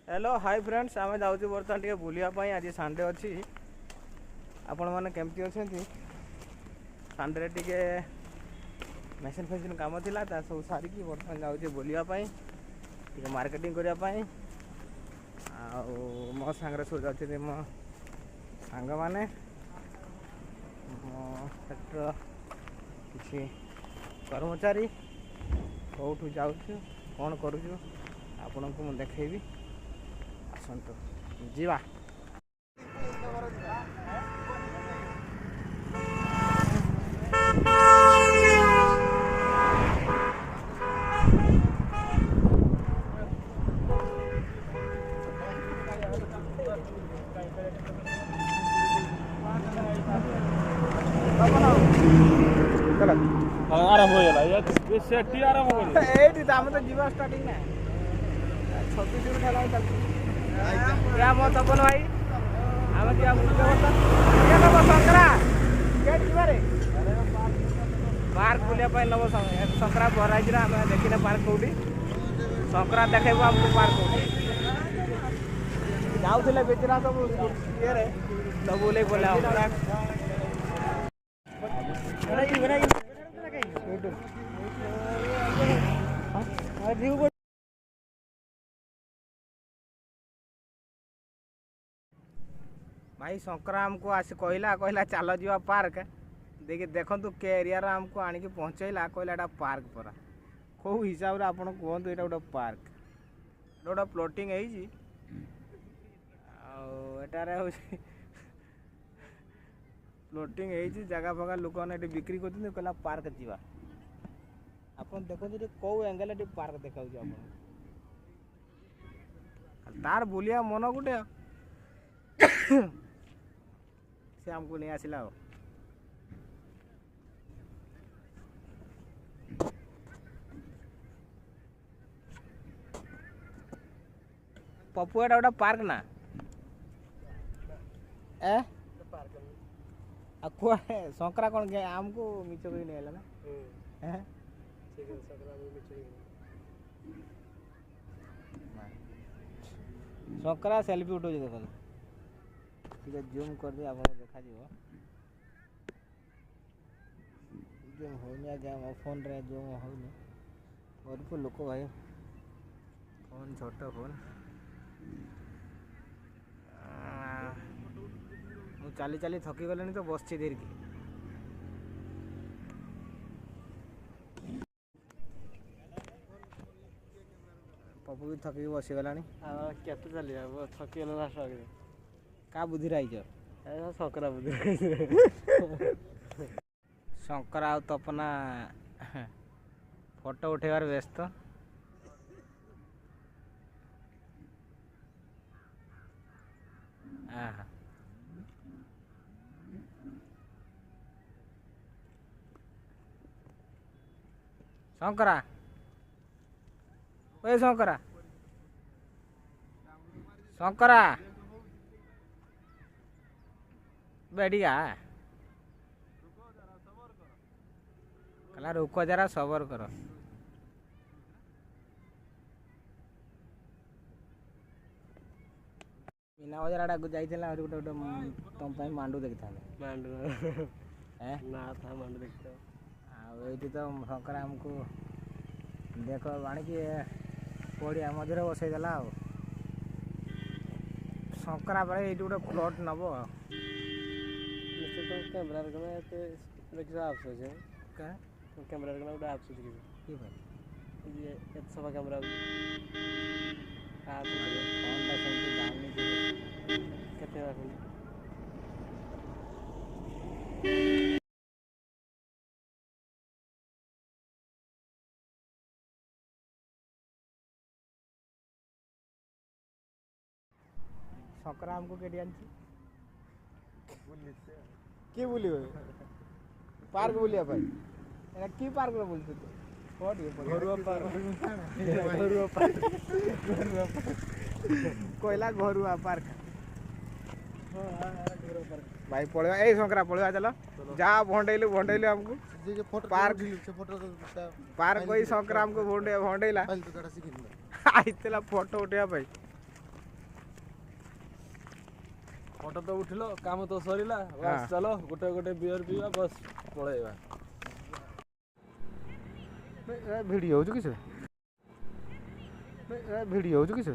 Hello hi friends आम जाऊँ बर्तमान टे बुलापाई आज संडे अच्छी आपण मैंने केमती अच्छा संडे टे मेसीन फेसीन कम थी सब सारिकी बर्तमान जाऊँ बुलापाई मार्केटिंग करने मो सांगे सब जाऊँ मो सांग मैंने मो सेक्टर किसी कर्मचारी कौटू जाऊँ कौन करुचु आपण को मुझे देखी आसतु जीवा आराम हो जाला या सेटी आराम हो गई एटी दाम तो जीवा स्टार्टिंग ना 26 दिन खेला चलती क्या मो तपन भाई आम क्या बुझे ये नब संकरा गेट जीवारे पार्क बुलिया पाई नब संकरा बराइज रा हम देखिने पार्क कोठी संकरा देखेबो हमको पार्क कोठी जाउथिले बेचरा सब ये रे सब बोले बोला भाई संकरा हमको आस कहला कहला चल जा पार्क देखिए देखु के एरिया आमको आनिक पहुँचेला कहला पार्क परा कौ हिसाब से आप कहतु यहाँ गोटे पार्क गोटे प्लॉटिंग होटार प्लॉटिंग जगह फगा लोक मैंने बिक्री कर कहला पार्क जावा आप देखते कौ एंगल पार्क देखा तार बुलिया मन गोटे से हमको नहीं आसला पपुआटा गोटे पार्क ना ए संकरा कौन आमको मिच कर नहीं ना संकरा सेल्फी उठो देखो जूम कर दिए आप देखा जूम होनी आगे मो फोन रे जूम होनी भरपूर लोक भाई फोन छोट फोन मु चली चली थकी गले तो बस धीर की पपू भी थकी बसीगला केते चली थकी गला लास्ट का बुद्धि रही संकरा बुद्धि शंकरा आउ तपना फोटो उठेबार व्यस्त शंकरा ओए शंकरा शंकरा बैठिया कला रुको जरा सबर कर मीना बजार आड़ा को जाइथिला और गोटे तुम पाई मांडू देखि था मांडू ना था मांडू देखता आ एठी तो शंकरा हमको देखो आनी कि पड़िया मझे बसई देला शंकरा बड़े ये गोटे प्लॉट नब कैमरा रखना है देखिए आप सोचे क्या कैमरा रखना उड़ा आप सोच के भाई ये सफा कैमरा आप फोन टा सेमती दाम नहीं कितने रखना शंकरा हमको के कि बुली पार्क बुलिया भाई एना की पार्क रे बोलते तो घरुआ पार्क कोयला घरुआ पार्क भाई पड़ेगा ए शंकरा पड़ेगा चलो जा भंडेलु हमको पार्क कोई शंकरा हमको भंडेला आइतला फोटो उठा भाई ଫଟୋ ତ ଉଠିଲ କାମ ତ ସରିଲା ହଁ। ବାସ୍ ଚାଲ ଗୋଟେ ବିୟର ପିଇବା ବସ୍ ପଳେଇବା। ଭିଡ଼ିଓ ହେଉଛି କି ସେ ଭିଡ଼ିଓ ହେଉଛି କି ସେ